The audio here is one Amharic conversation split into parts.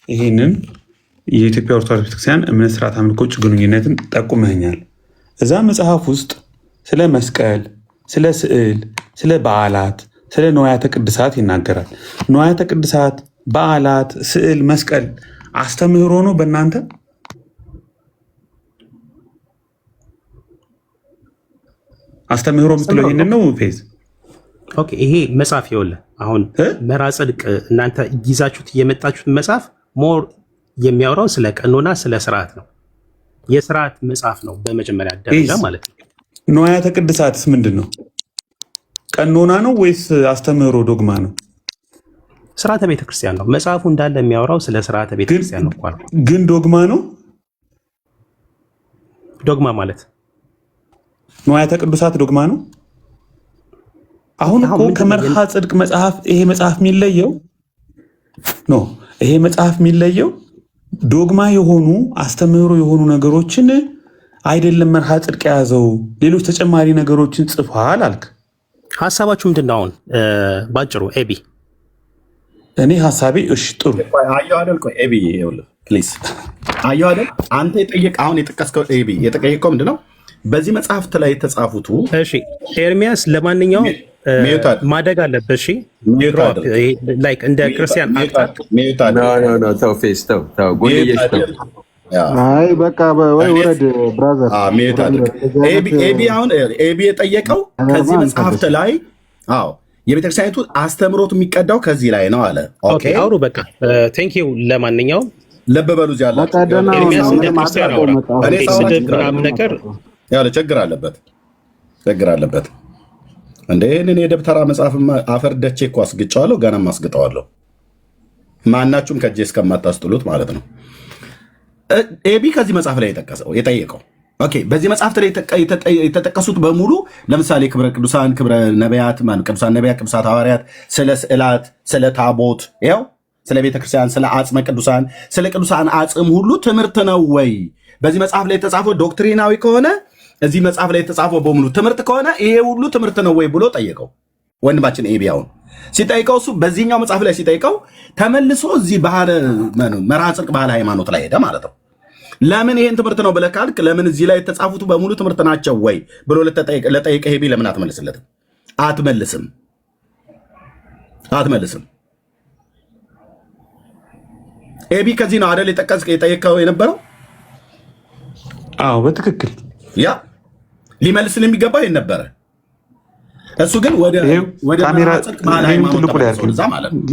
ይህንን የኢትዮጵያ ኦርቶዶክስ ቤተክርስቲያን እምነት ስርዓት አምልኮ ውጭ ግንኙነትን ጠቁመኛል። እዛ መጽሐፍ ውስጥ ስለ መስቀል፣ ስለ ስዕል፣ ስለ በዓላት፣ ስለ ንዋያተ ቅድሳት ይናገራል። ንዋያተ ቅድሳት፣ በዓላት፣ ስዕል፣ መስቀል አስተምህሮ ነው በእናንተ? አስተምህሮ የምትለው ይህንን ነው ፌዝ? ኦኬ፣ ይሄ መጽሐፍ ይኸውልህ፣ አሁን መርሐ ጽድቅ እናንተ ይዛችሁት የመጣችሁት መጽሐፍ ሞር የሚያወራው ስለ ቀኖና ስለ ስርዓት ነው። የስርዓት መጽሐፍ ነው በመጀመሪያ ደረጃ ማለት ነው። ንዋያተ ቅድሳትስ ምንድን ነው? ቀኖና ነው ወይስ አስተምህሮ ዶግማ ነው? ስርዓተ ቤተክርስቲያን ነው መጽሐፉ እንዳለ የሚያወራው ስለ ስርዓተ ቤተክርስቲያን ነው። ግን ዶግማ ነው? ዶግማ ማለት ንዋያተ ቅዱሳት ዶግማ ነው? አሁን እኮ ከመርሐ ጽድቅ መጽሐፍ ይሄ መጽሐፍ የሚለየው ነው። ይሄ መጽሐፍ የሚለየው ዶግማ የሆኑ አስተምህሮ የሆኑ ነገሮችን አይደለም መርሐ ጽድቅ የያዘው ሌሎች ተጨማሪ ነገሮችን ጽፏል አልክ። ሀሳባችሁ ምንድን ነው? አሁን ባጭሩ ኤቢ እኔ ሀሳቤ እሺ ጥሩ አየሁ አይደል? ቆይ ኤቢ ይኸውልህ ፕሊዝ አየሁ አይደል? አንተ አሁን የጠቀስከው ኤቢ የጠቀየቀው ምንድን ነው? በዚህ መጽሐፍት ላይ የተጻፉቱ እሺ ኤርሚያስ ለማንኛውም ማደግ አለበት። እሺ ላይክ እንደ ክርስቲያን አይ በቃ ወይ ወረድ ብራዘር ኤቢ አሁን ኤቢ የጠየቀው ከዚህ መጽሐፍት ላይ አዎ የቤተክርስቲያኒቱ አስተምሮት የሚቀዳው ከዚህ ላይ ነው አለ። ኦኬ አውሩ በቃ ቴንክ ዩ። ለማንኛውም ልብ በሉ እዚህ ያላችሁ ኤርሚያስ እንደ ክርስቲያን አውራ ስድብ ምናምን ነገር ያለ ችግር አለበት እንደ ይህንን የደብተራ መጽሐፍ አፈር ደቼ እኮ አስግጨዋለሁ፣ ገናም አስግጠዋለሁ። ማናችሁም ከእጄ እስከማታስጥሉት ማለት ነው። ኤቢ ከዚህ መጽሐፍ ላይ የጠየቀው ኦኬ፣ በዚህ መጽሐፍት ላይ የተጠቀሱት በሙሉ ለምሳሌ ክብረ ቅዱሳን፣ ክብረ ነቢያት፣ ቅዱሳን ነቢያት፣ ቅዱሳት ሐዋርያት፣ ስለ ስዕላት፣ ስለ ታቦት፣ ያው ስለ ቤተክርስቲያን፣ ስለ አጽመ ቅዱሳን፣ ስለ ቅዱሳን አጽም ሁሉ ትምህርት ነው ወይ? በዚህ መጽሐፍ ላይ የተጻፈው ዶክትሪናዊ ከሆነ እዚህ መጽሐፍ ላይ የተጻፈው በሙሉ ትምህርት ከሆነ ይሄ ሁሉ ትምህርት ነው ወይ ብሎ ጠየቀው ወንድማችን ኤቢያውን ሲጠይቀው፣ እሱ በዚህኛው መጽሐፍ ላይ ሲጠይቀው ተመልሶ እዚህ መርሐ ጽድቅ ባህለ ሃይማኖት ላይ ሄደ ማለት ነው። ለምን ይሄን ትምህርት ነው ብለህ ካልክ ለምን እዚህ ላይ የተጻፉት በሙሉ ትምህርት ናቸው ወይ ብሎ ለጠየቀ ኤቢ ለምን አትመልስለትም? አትመልስም። ኤቢ ከዚህ ነው አደል የጠየቀው የነበረው? አዎ በትክክል ያ ሊመልስን የሚገባ ይሄን ነበረ። እሱ ግን ወደ ካሜራ እዛ ማለት ነው።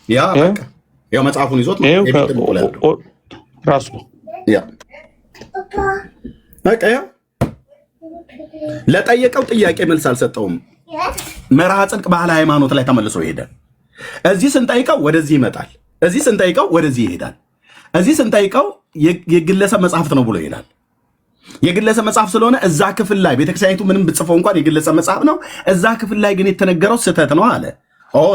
ያ በቃ ያው መጽሐፉን ይዞት ራሱ ያ በቃ ያ ለጠየቀው ጥያቄ መልስ አልሰጠውም። መርሐ ጽድቅ ባህለ ሃይማኖት ላይ ተመልሶ ይሄዳል። እዚህ ስንጠይቀው ወደዚህ ይመጣል፣ እዚህ ስንጠይቀው ወደዚህ ይሄዳል። እዚህ ስንጠይቀው የግለሰብ መጽሐፍት ነው ብሎ ይሄዳል። የግለሰብ መጽሐፍ ስለሆነ እዛ ክፍል ላይ ቤተክርስቲያኒቱ ምንም ብጽፈው እንኳን የግለሰብ መጽሐፍ ነው። እዛ ክፍል ላይ ግን የተነገረው ስህተት ነው አለ።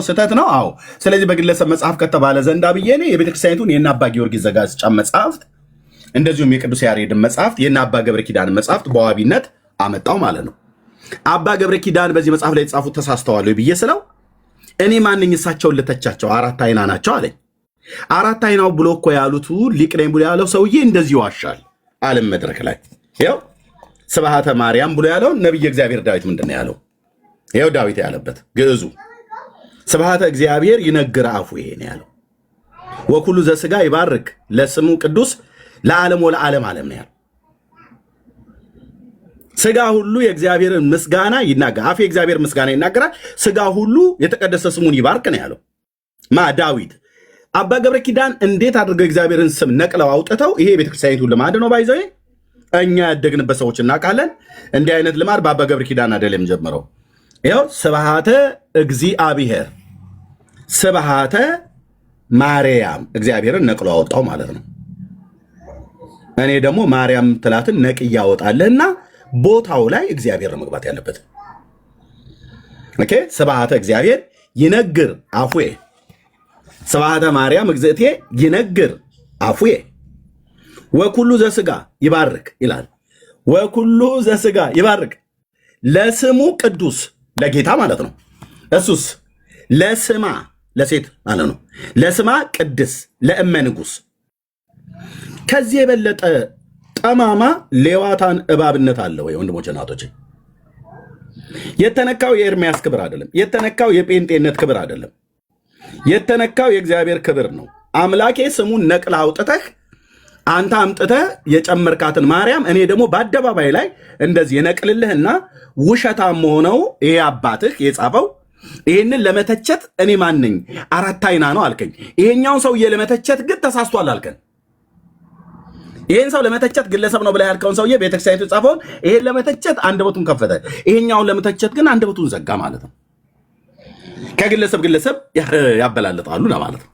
ስህተት ነው። አዎ። ስለዚህ በግለሰብ መጽሐፍ ከተባለ ዘንዳ ብዬ እኔ የቤተክርስቲያኒቱን የእነ አባ ጊዮርጊስ ዘጋስጫ መጽሐፍት እንደዚሁም የቅዱስ ያሬድን መጽሐፍት የእነ አባ ገብረ ኪዳን መጽሐፍት በዋቢነት አመጣው ማለት ነው። አባ ገብረ ኪዳን በዚህ መጽሐፍ ላይ የተጻፉት ተሳስተዋል ብዬ ስለው እኔ ማንኝ እሳቸውን ልተቻቸው? አራት አይና ናቸው አለኝ። አራት አይናው ብሎ እኮ ያሉት ሊቅ ነኝ ብሎ ያለው ሰውዬ እንደዚህ ይዋሻል አለም መድረክ ላይ ይኸው ስብሐተ ማርያም ብሎ ያለውን ነቢየ እግዚአብሔር ዳዊት ምንድን ነው ያለው? ይኸው ዳዊት ያለበት ግዕዙ ስብሐተ እግዚአብሔር ይነግር አፉ ይሄ ነው ያለው። ወኩሉ ዘሥጋ ይባርክ ለስሙ ቅዱስ ለዓለም ወለዓለም ዓለም ነው ያለው። ስጋ ሁሉ የእግዚአብሔርን ምስጋና ይናገር፣ አፍ የእግዚአብሔር ምስጋና ይናገራል፣ ስጋ ሁሉ የተቀደሰ ስሙን ይባርክ ነው ያለው ዳዊት። አባ ገብረ ኪዳን እንዴት አድርገው እግዚአብሔርን ስም ነቅለው አውጥተው ይሄ ቤተክርስቲያኒቱ ልማድ ነው ባይዘው እኛ ያደግንበት ሰዎች እናውቃለን። እንዲህ አይነት ልማድ በአባ ገብረ ኪዳን አይደለም ጀምረው። ይኸው ስብሐተ እግዚአብሔር ስብሐተ ማርያም እግዚአብሔርን ነቅሎ አወጣው ማለት ነው። እኔ ደግሞ ማርያም ትላትን ነቅ እያወጣለህና ቦታው ላይ እግዚአብሔር ነው መግባት ያለበት። ኦኬ ስብሐተ እግዚአብሔር ይነግር አፉዬ ስብሐተ ማርያም እግዝእቴ ይነግር አፉዬ ወኩሉ ዘሥጋ ይባርክ ይላል። ወኩሉ ዘሥጋ ይባርክ ለስሙ ቅዱስ ለጌታ ማለት ነው። እሱስ ለስማ ለሴት ማለት ነው። ለስማ ቅድስ ለእመ ንጉሥ። ከዚህ የበለጠ ጠማማ ሌዋታን እባብነት አለ ወይ? ወንድሞች እናቶች፣ የተነካው የኤርምያስ ክብር አይደለም። የተነካው የጴንጤነት ክብር አይደለም። የተነካው የእግዚአብሔር ክብር ነው። አምላኬ ስሙን ነቅላ አውጥተህ አንተ አምጥተህ የጨመርካትን ማርያም እኔ ደግሞ በአደባባይ ላይ እንደዚህ የነቅልልህና ውሸታም ሆነው ይሄ አባትህ የጻፈው ይህንን ለመተቸት እኔ ማንኝ አራት አይና ነው አልከኝ። ይሄኛውን ሰውዬ ለመተቸት ግን ተሳስቷል አልከን። ይሄን ሰው ለመተቸት ግለሰብ ነው ብለህ ያልከውን ሰውዬ ቤተክርስቲያኒቱ የጻፈውን ይሄን ለመተቸት አንደበቱን ከፈተ፣ ይሄኛውን ለመተቸት ግን አንደበቱን ዘጋ ማለት ነው። ከግለሰብ ግለሰብ ያበላልጣሉ ለማለት ነው።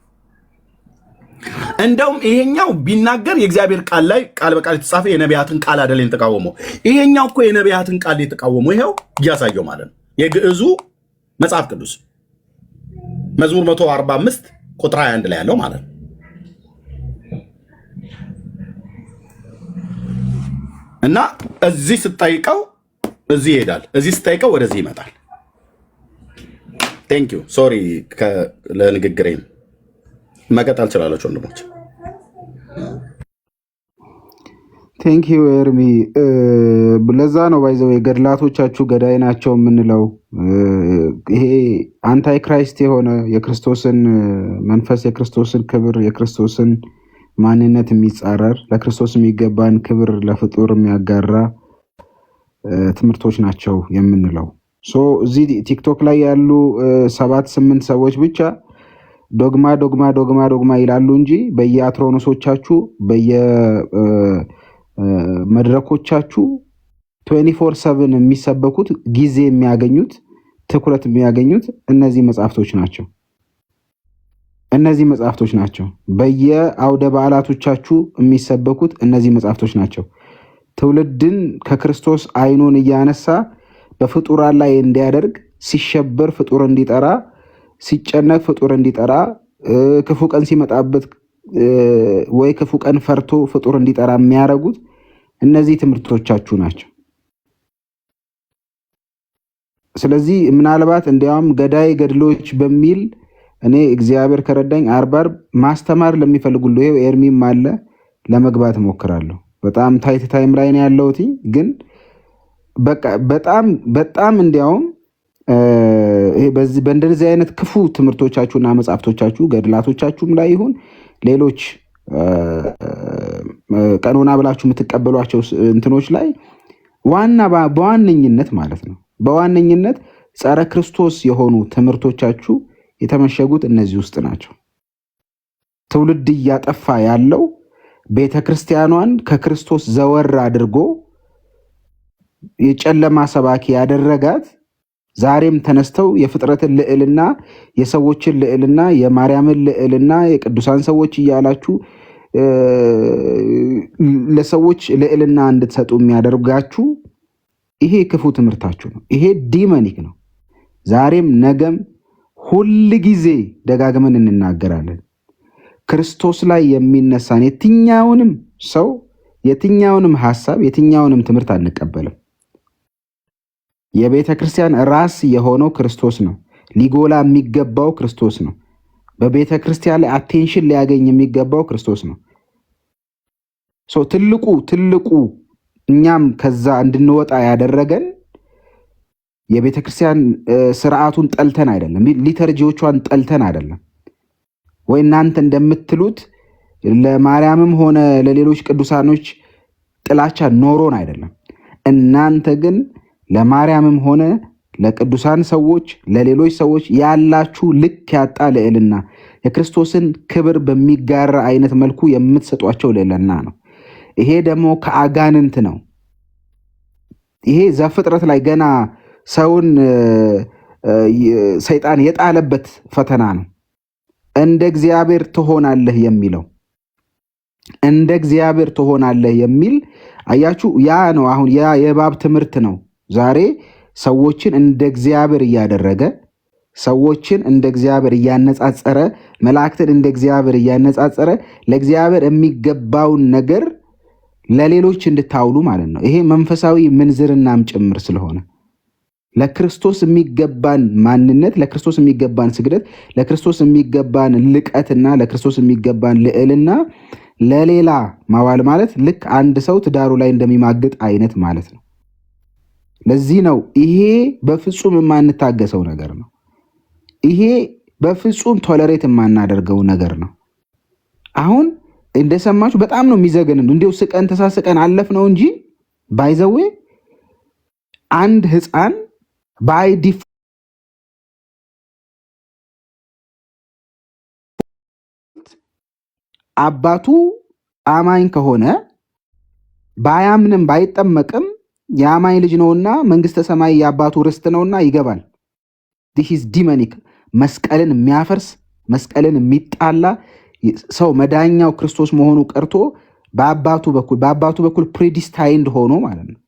እንደውም ይሄኛው ቢናገር የእግዚአብሔር ቃል ላይ ቃል በቃል የተጻፈ የነቢያትን ቃል አይደለም የተቃወመው። ይሄኛው እኮ የነቢያትን ቃል የተቃወመው ይሄው እያሳየው ማለት ነው። የግዕዙ መጽሐፍ ቅዱስ መዝሙር 145 ቁጥር 21 ላይ ያለው ማለት ነው። እና እዚህ ስጠይቀው እዚህ ይሄዳል፣ እዚህ ስጠይቀው ወደዚህ ይመጣል። ቴንክ ዩ ሶሪ ለንግግሬም መቀጠል ችላለች ወንድሞች። ቴንክ ዩ ኤርሚ። ለዛ ነው ባይዘው የገድላቶቻችሁ ገዳይ ናቸው የምንለው። ይሄ አንታይ ክራይስት የሆነ የክርስቶስን መንፈስ፣ የክርስቶስን ክብር፣ የክርስቶስን ማንነት የሚጻረር ለክርስቶስ የሚገባን ክብር ለፍጡር የሚያጋራ ትምህርቶች ናቸው የምንለው። እዚህ ቲክቶክ ላይ ያሉ 7-8 ሰዎች ብቻ ዶግማ ዶግማ ዶግማ ዶግማ ይላሉ እንጂ በየአትሮኖሶቻችሁ በየመድረኮቻችሁ 24/7 የሚሰበኩት ጊዜ የሚያገኙት ትኩረት የሚያገኙት እነዚህ መጽሐፍቶች ናቸው። እነዚህ መጽሐፍቶች ናቸው። በየአውደ በዓላቶቻችሁ የሚሰበኩት እነዚህ መጽሐፍቶች ናቸው። ትውልድን ከክርስቶስ አይኑን እያነሳ በፍጡራን ላይ እንዲያደርግ፣ ሲሸበር ፍጡር እንዲጠራ፣ ሲጨነቅ ፍጡር እንዲጠራ፣ ክፉ ቀን ሲመጣበት ወይ ክፉ ቀን ፈርቶ ፍጡር እንዲጠራ የሚያደርጉት እነዚህ ትምህርቶቻችሁ ናቸው። ስለዚህ ምናልባት እንዲያውም ገዳይ ገድሎች በሚል እኔ እግዚአብሔር ከረዳኝ አርባር ማስተማር ለሚፈልጉ ሁሉ ይሄው ኤርሚም አለ ለመግባት እሞክራለሁ። በጣም ታይት ታይም ላይ ነው ያለሁት፣ ግን በቃ በጣም እንዲያውም በእንደዚህ አይነት ክፉ ትምህርቶቻችሁና መጽሐፍቶቻችሁ ገድላቶቻችሁም ላይ ይሁን ሌሎች ቀኖና ብላችሁ የምትቀበሏቸው እንትኖች ላይ በዋነኝነት ማለት ነው በዋነኝነት ጸረ ክርስቶስ የሆኑ ትምህርቶቻችሁ የተመሸጉት እነዚህ ውስጥ ናቸው። ትውልድ እያጠፋ ያለው ቤተክርስቲያኗን ከክርስቶስ ዘወር አድርጎ የጨለማ ሰባኪ ያደረጋት ዛሬም ተነስተው የፍጥረትን ልዕልና፣ የሰዎችን ልዕልና፣ የማርያምን ልዕልና፣ የቅዱሳን ሰዎች እያላችሁ ለሰዎች ልዕልና እንድትሰጡ የሚያደርጋችሁ ይሄ ክፉ ትምህርታችሁ ነው። ይሄ ዲመኒክ ነው። ዛሬም ነገም ሁል ጊዜ ደጋግመን እንናገራለን። ክርስቶስ ላይ የሚነሳን የትኛውንም ሰው፣ የትኛውንም ሐሳብ፣ የትኛውንም ትምህርት አንቀበልም። የቤተ ክርስቲያን ራስ የሆነው ክርስቶስ ነው። ሊጎላ የሚገባው ክርስቶስ ነው። በቤተ ክርስቲያን ላይ አቴንሽን ሊያገኝ የሚገባው ክርስቶስ ነው። ትልቁ እኛም ከዛ እንድንወጣ ያደረገን የቤተ ክርስቲያን ስርዓቱን ጠልተን አይደለም፣ ሊተርጂዎቿን ጠልተን አይደለም፣ ወይ እናንተ እንደምትሉት ለማርያምም ሆነ ለሌሎች ቅዱሳኖች ጥላቻ ኖሮን አይደለም። እናንተ ግን ለማርያምም ሆነ ለቅዱሳን ሰዎች፣ ለሌሎች ሰዎች ያላችሁ ልክ ያጣ ልዕልና፣ የክርስቶስን ክብር በሚጋራ አይነት መልኩ የምትሰጧቸው ልዕልና ነው። ይሄ ደግሞ ከአጋንንት ነው። ይሄ ዘፍጥረት ላይ ገና ሰውን ሰይጣን የጣለበት ፈተና ነው። እንደ እግዚአብሔር ትሆናለህ የሚለው እንደ እግዚአብሔር ትሆናለህ የሚል አያችሁ፣ ያ ነው አሁን ያ የእባብ ትምህርት ነው። ዛሬ ሰዎችን እንደ እግዚአብሔር እያደረገ ሰዎችን እንደ እግዚአብሔር እያነጻጸረ መላእክትን እንደ እግዚአብሔር እያነጻጸረ ለእግዚአብሔር የሚገባውን ነገር ለሌሎች እንድታውሉ ማለት ነው። ይሄ መንፈሳዊ ምንዝርናም ጭምር ስለሆነ ለክርስቶስ የሚገባን ማንነት፣ ለክርስቶስ የሚገባን ስግደት፣ ለክርስቶስ የሚገባን ልቀትና ለክርስቶስ የሚገባን ልዕልና ለሌላ ማዋል ማለት ልክ አንድ ሰው ትዳሩ ላይ እንደሚማግጥ አይነት ማለት ነው። ለዚህ ነው ይሄ በፍጹም የማንታገሰው ነገር ነው። ይሄ በፍጹም ቶለሬት የማናደርገው ነገር ነው። አሁን እንደሰማችሁ በጣም ነው የሚዘገንን። እንዲሁ ስቀን ተሳስቀን አለፍ ነው እንጂ ባይዘዌ አንድ ህፃን ባይ አባቱ አማኝ ከሆነ ባያምንም ባይጠመቅም የአማኝ ልጅ ነውና መንግስተ ሰማይ የአባቱ ርስት ነውና ይገባል። ዲስ ዲመኒክ መስቀልን የሚያፈርስ መስቀልን የሚጣላ ሰው መዳኛው ክርስቶስ መሆኑ ቀርቶ በአባቱ በኩል ፕሪዲስታይንድ ሆኖ ማለት ነው።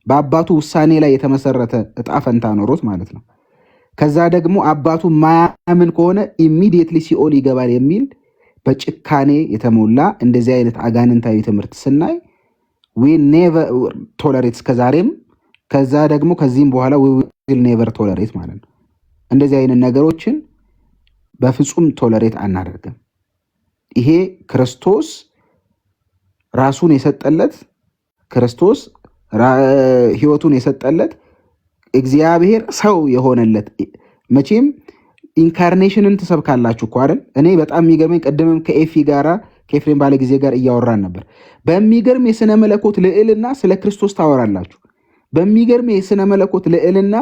በአባቱ ውሳኔ ላይ የተመሰረተ እጣ ፈንታ ኖሮት ማለት ነው። ከዛ ደግሞ አባቱ ማያምን ከሆነ ኢሚዲየትሊ ሲኦል ይገባል የሚል በጭካኔ የተሞላ እንደዚህ አይነት አጋንንታዊ ትምህርት ስናይ ዊ ኔቨር ቶለሬት እስከዛሬም፣ ከዛ ደግሞ ከዚህም በኋላ ዊ ዊል ኔቨር ቶለሬት ማለት ነው። እንደዚህ አይነት ነገሮችን በፍጹም ቶለሬት አናደርግም። ይሄ ክርስቶስ ራሱን የሰጠለት ክርስቶስ ህይወቱን የሰጠለት እግዚአብሔር ሰው የሆነለት መቼም ኢንካርኔሽንን ትሰብካላችሁ እኮ አይደል? እኔ በጣም የሚገርመኝ ቀደምም ከኤፍሬም ባለ ጊዜ ጋር እያወራን ነበር። በሚገርም የስነ መለኮት ልዕልና ስለ ክርስቶስ ታወራላችሁ። በሚገርም የስነ መለኮት ልዕልና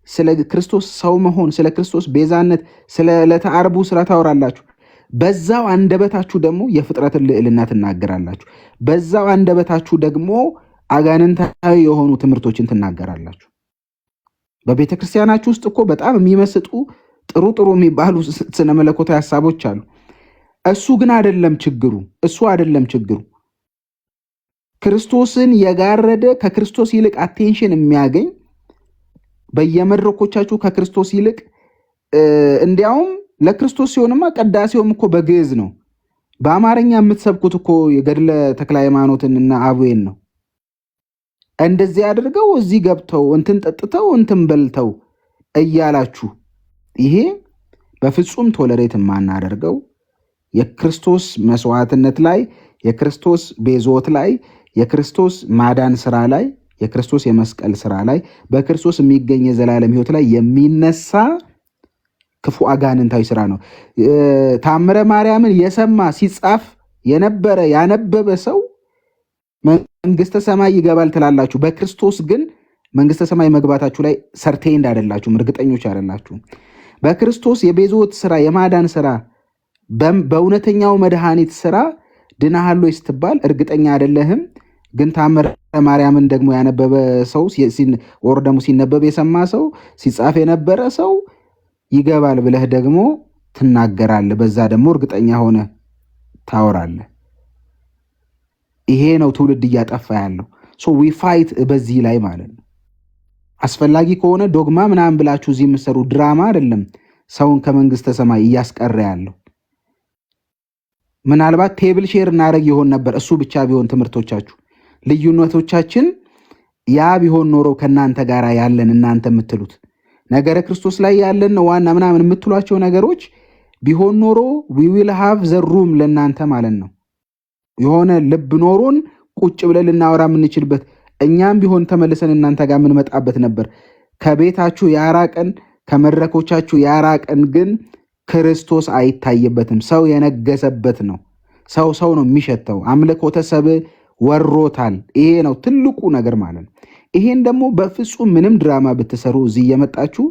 ስለ ክርስቶስ ሰው መሆን፣ ስለ ክርስቶስ ቤዛነት፣ ስለ ዕለተ ዓርቡ ስራ ታወራላችሁ። በዛው አንደበታችሁ ደግሞ የፍጥረትን ልዕልና ትናገራላችሁ። በዛው አንደበታችሁ ደግሞ አጋንንታዊ የሆኑ ትምህርቶችን ትናገራላችሁ። በቤተ ክርስቲያናችሁ ውስጥ እኮ በጣም የሚመስጡ ጥሩ የሚባሉ ስነ መለኮታዊ ሀሳቦች አሉ። እሱ ግን አይደለም ችግሩ። እሱ አይደለም ችግሩ። ክርስቶስን የጋረደ ከክርስቶስ ይልቅ አቴንሽን የሚያገኝ በየመድረኮቻችሁ ከክርስቶስ ይልቅ እንዲያውም ለክርስቶስ ሲሆንማ ቅዳሴውም እኮ በግዕዝ ነው። በአማርኛ የምትሰብኩት እኮ የገድለ ተክለ ሃይማኖትን እና አቡዬን ነው። እንደዚህ አድርገው እዚህ ገብተው እንትን ጠጥተው እንትን በልተው እያላችሁ ይሄ በፍጹም ቶለሬት የማናደርገው የክርስቶስ መስዋዕትነት ላይ፣ የክርስቶስ ቤዞት ላይ፣ የክርስቶስ ማዳን ስራ ላይ፣ የክርስቶስ የመስቀል ስራ ላይ፣ በክርስቶስ የሚገኝ የዘላለም ሕይወት ላይ የሚነሳ ክፉ አጋንንታዊ ስራ ነው። ታምረ ማርያምን የሰማ ሲጻፍ የነበረ ያነበበ ሰው መንግስተ ሰማይ ይገባል ትላላችሁ። በክርስቶስ ግን መንግስተ ሰማይ መግባታችሁ ላይ ሰርቴንድ አይደላችሁም፣ እርግጠኞች አይደላችሁም። በክርስቶስ የቤዞት ስራ የማዳን ስራ በእውነተኛው መድኃኒት ስራ ድናሃሎ ስትባል እርግጠኛ አይደለህም። ግን ታምረ ማርያምን ደግሞ ያነበበ ሰው ወር ደግሞ ሲነበብ የሰማ ሰው ሲጻፍ የነበረ ሰው ይገባል ብለህ ደግሞ ትናገራለህ። በዛ ደግሞ እርግጠኛ ሆነ ታወራለህ። ይሄ ነው ትውልድ እያጠፋ ያለው። ዊ ፋይት በዚህ ላይ ማለት ነው። አስፈላጊ ከሆነ ዶግማ ምናምን ብላችሁ እዚህ የምትሰሩ ድራማ አይደለም ሰውን ከመንግስተ ሰማይ እያስቀረ ያለው። ምናልባት ቴብል ሼር እናደርግ ይሆን ነበር እሱ ብቻ ቢሆን ትምህርቶቻችሁ፣ ልዩነቶቻችን ያ ቢሆን ኖሮ ከእናንተ ጋር ያለን እናንተ የምትሉት ነገረ ክርስቶስ ላይ ያለን ዋና ምናምን የምትሏቸው ነገሮች ቢሆን ኖሮ ዊ ዊል ሃቭ ዘ ሩም ለእናንተ ማለት ነው። የሆነ ልብ ኖሮን ቁጭ ብለን ልናወራ የምንችልበት እኛም ቢሆን ተመልሰን እናንተ ጋር የምንመጣበት ነበር። ከቤታችሁ ያራቀን፣ ከመድረኮቻችሁ ያራቀን ግን ክርስቶስ አይታይበትም። ሰው የነገሰበት ነው። ሰው ነው የሚሸተው። አምልኮተ ሰብእ ወሮታል። ይሄ ነው ትልቁ ነገር ማለት ነው። ይሄን ደግሞ በፍጹም ምንም ድራማ ብትሰሩ እዚህ እየመጣችሁ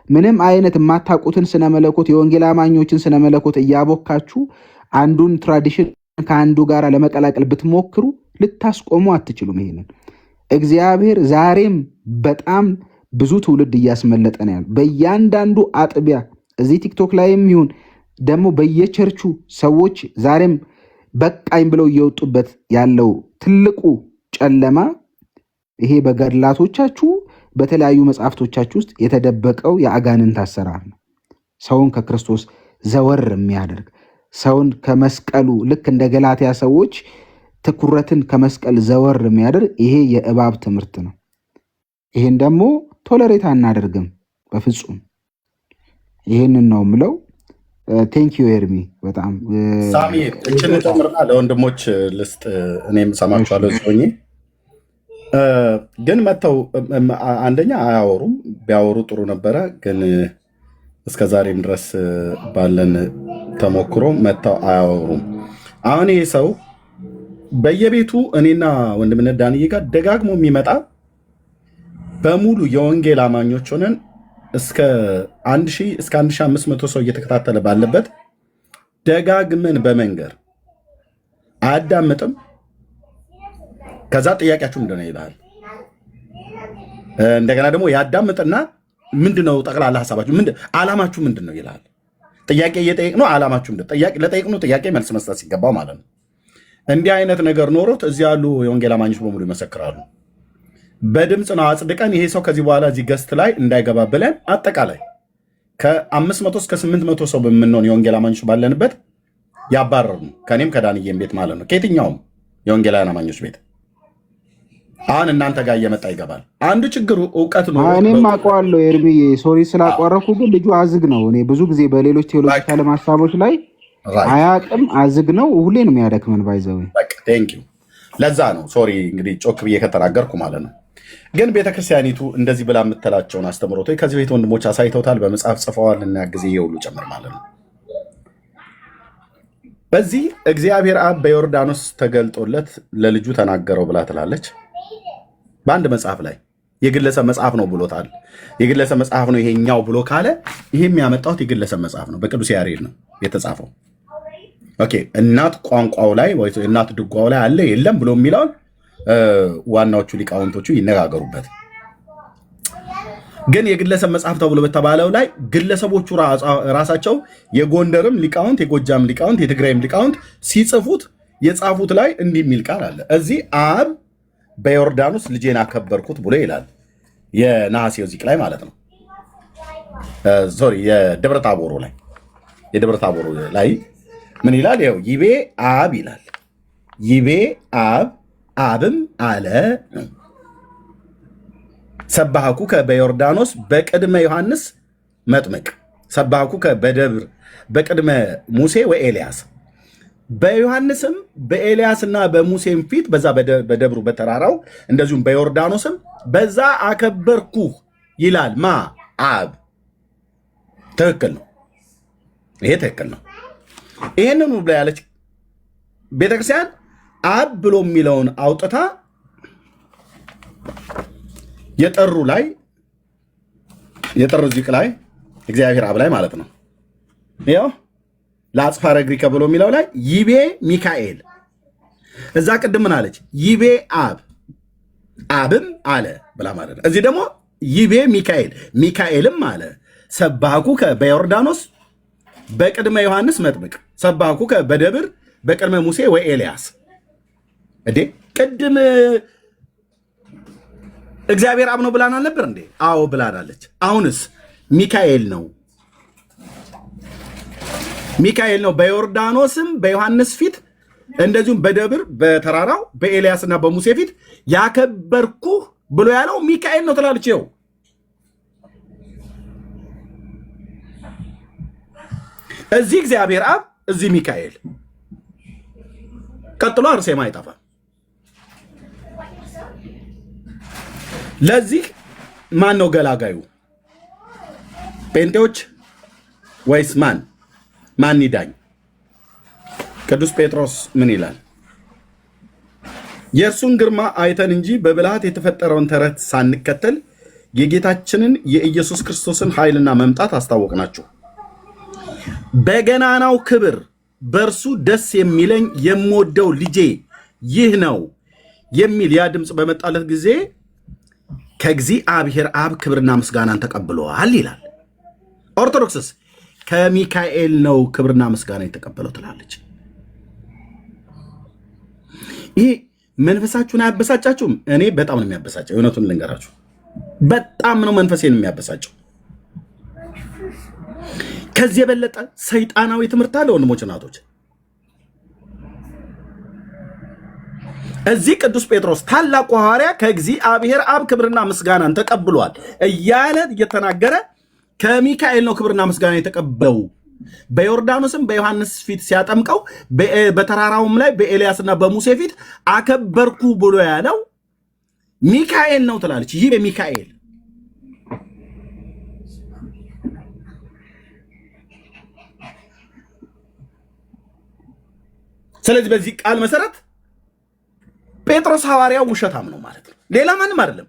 ምንም አይነት የማታውቁትን ስነ መለኮት የወንጌል አማኞችን ስነ መለኮት እያቦካችሁ አንዱን ትራዲሽን ከአንዱ ጋር ለመቀላቀል ብትሞክሩ ልታስቆሙ አትችሉም። ይሄንን እግዚአብሔር ዛሬም በጣም ብዙ ትውልድ እያስመለጠ ነው ያለው። በእያንዳንዱ አጥቢያ እዚህ ቲክቶክ ላይም ይሁን ደግሞ በየቸርቹ ሰዎች ዛሬም በቃኝ ብለው እየወጡበት ያለው ትልቁ ጨለማ ይሄ በገድላቶቻችሁ በተለያዩ መጽሐፍቶቻችሁ ውስጥ የተደበቀው የአጋንንት አሰራር ነው። ሰውን ከክርስቶስ ዘወር የሚያደርግ ሰውን ከመስቀሉ ልክ እንደ ገላትያ ሰዎች ትኩረትን ከመስቀል ዘወር የሚያደርግ ይሄ የእባብ ትምህርት ነው። ይሄን ደግሞ ቶለሬት አናደርግም በፍጹም። ይሄንን ነው ምለው። ቴንክ ዩ ኤርሚ በጣም ሳሚ። እችን ጨምርና ለወንድሞች ልስጥ። እኔም ሰማችኋለሁ ሆኜ ግን መተው አንደኛ አያወሩም። ቢያወሩ ጥሩ ነበረ፣ ግን እስከ ዛሬም ድረስ ባለን ተሞክሮ መተው አያወሩም። አሁን ይሄ ሰው በየቤቱ እኔና ወንድምነት ዳንዬ ጋር ደጋግሞ የሚመጣ በሙሉ የወንጌል አማኞች ሆነን እስከ 1000 እስከ 1500 ሰው እየተከታተለ ባለበት ደጋግመን በመንገር አያዳምጥም። ከዛ ጥያቄያችሁ ምንድነው ይላል። እንደገና ደግሞ ያዳምጥና ምንድነው ጠቅላላ ሐሳባችሁ ዓላማችሁ ምንድነው ይላል። ጥያቄ እየጠየቅ ነው። ዓላማችሁ ለጠየቅነው ጥያቄ መልስ መስጠት ሲገባው ማለት ነው። እንዲህ አይነት ነገር ኖሮት እዚህ ያሉ የወንጌል አማኞች በሙሉ ይመሰክራሉ። በድምፅ ነው አጽድቀን ይሄ ሰው ከዚህ በኋላ እዚህ ገስት ላይ እንዳይገባ ብለን አጠቃላይ ከ500 እስከ 800 ሰው በምንሆን የወንጌል አማኞች ባለንበት ያባረሩ ከኔም ከዳንዬም ቤት ማለት ነው። ከየትኛውም የወንጌላውያን አማኞች ቤት አሁን እናንተ ጋር እየመጣ ይገባል። አንዱ ችግሩ እውቀት ነው። እኔም አውቀዋለሁ ኤርሚዬ፣ ሶሪ ስላቋረኩ፣ ግን ልጁ አዝግ ነው። እኔ ብዙ ጊዜ በሌሎች ቴዎሎጂካል ሀሳቦች ላይ አያውቅም፣ አዝግ ነው። ሁሌ ነው የሚያደክመን። ባይዘው ለዛ ነው ሶሪ እንግዲህ ጮክ ብዬ ከተናገርኩ ማለት ነው። ግን ቤተክርስቲያኒቱ እንደዚህ ብላ የምትላቸውን አስተምሮቶች ከዚህ ቤት ወንድሞች አሳይተውታል፣ በመጽሐፍ ጽፈዋል እና ጊዜ የሁሉ ጨምር ማለት ነው። በዚህ እግዚአብሔር አብ በዮርዳኖስ ተገልጦለት ለልጁ ተናገረው ብላ ትላለች። በአንድ መጽሐፍ ላይ የግለሰብ መጽሐፍ ነው ብሎታል። የግለሰብ መጽሐፍ ነው ይሄኛው ብሎ ካለ ይሄ የሚያመጣው የግለሰብ መጽሐፍ ነው፣ በቅዱስ ያሬድ ነው የተጻፈው። ኦኬ እናት ቋንቋው ላይ ወይ እናት ድጓው ላይ አለ የለም ብሎ የሚለውን ዋናዎቹ ሊቃውንቶቹ ይነጋገሩበት። ግን የግለሰብ መጽሐፍ ተብሎ በተባለው ላይ ግለሰቦቹ ራሳቸው የጎንደርም ሊቃውንት፣ የጎጃም ሊቃውንት፣ የትግራይም ሊቃውንት ሲጽፉት የጻፉት ላይ እንዲህ የሚል ቃል አለ። እዚህ አብ በዮርዳኖስ ልጄን አከበርኩት ብሎ ይላል። የነሐሴው ዚቅ ላይ ማለት ነው። ሶሪ የደብረ ታቦሩ ላይ ምን ይላል? ይኸው ይቤ አብ ይላል። ይቤ አብ አብም አለ ሰባሃኩከ በዮርዳኖስ በቅድመ ዮሐንስ መጥምቅ ሰባሃኩከ በደብር በቅድመ ሙሴ ወኤልያስ። በዮሐንስም በኤልያስና በሙሴም ፊት በዛ በደብሩ በተራራው እንደዚሁም በዮርዳኖስም በዛ አከበርኩህ ይላል። ማ አብ። ትክክል ነው። ይሄ ትክክል ነው። ይህንን ብላ ያለች ቤተክርስቲያን አብ ብሎ የሚለውን አውጥታ የጠሩ ዚቅ ላይ እግዚአብሔር አብ ላይ ማለት ነው። ያው ለአጽፋረ ግሪከ ብሎ የሚለው ላይ ይቤ ሚካኤል። እዛ ቅድም ምን አለች? ይቤ አብ አብም አለ ብላ ማለት ነው። እዚህ ደግሞ ይቤ ሚካኤል ሚካኤልም አለ ሰባኩከ በዮርዳኖስ በቅድመ ዮሐንስ መጥምቅ ሰባኩከ በደብር በቅድመ ሙሴ ወይ ኤልያስ። እንዴ ቅድም እግዚአብሔር አብ ነው ብላን አልነበር እንዴ? አዎ ብላናለች። አሁንስ ሚካኤል ነው በዮርዳኖስም በዮሐንስ ፊት እንደዚሁም በደብር በተራራው በኤልያስና በሙሴ ፊት ያከበርኩህ ብሎ ያለው ሚካኤል ነው ትላለች። ይኸው እዚህ እግዚአብሔር አብ፣ እዚህ ሚካኤል፣ ቀጥሎ አርሴማ ይጠፋል። ለዚህ ማን ነው ገላጋዩ? ጴንጤዎች ወይስ ማን ይዳኝ? ቅዱስ ጴጥሮስ ምን ይላል? የእርሱን ግርማ አይተን እንጂ በብልሃት የተፈጠረውን ተረት ሳንከተል የጌታችንን የኢየሱስ ክርስቶስን ኃይልና መምጣት አስታወቅናችሁ። በገናናው ክብር በእርሱ ደስ የሚለኝ የምወደው ልጄ ይህ ነው የሚል ያ ድምፅ በመጣለት ጊዜ ከእግዚአብሔር አብ ክብርና ምስጋናን ተቀብለዋል ይላል። ኦርቶዶክስስ ከሚካኤል ነው ክብርና ምስጋና የተቀበለው ትላለች። ይህ መንፈሳችሁን አያበሳጫችሁም? እኔ በጣም ነው የሚያበሳጨው። እውነቱን ልንገራችሁ፣ በጣም ነው መንፈሴን የሚያበሳጨው። ከዚህ የበለጠ ሰይጣናዊ ትምህርት አለ ወንድሞች እናቶች? እዚህ ቅዱስ ጴጥሮስ ታላቁ ሐዋርያ ከእግዚአብሔር አብ ክብርና ምስጋናን ተቀብሏል እያለ እየተናገረ ከሚካኤል ነው ክብርና ምስጋና የተቀበለው። በዮርዳኖስም በዮሐንስ ፊት ሲያጠምቀው በተራራውም ላይ በኤልያስና በሙሴ ፊት አከበርኩ ብሎ ያለው ሚካኤል ነው ትላለች። ይህ በሚካኤል ስለዚህ በዚህ ቃል መሰረት ጴጥሮስ ሐዋርያው ውሸታም ነው ማለት ነው። ሌላ ማንም አይደለም።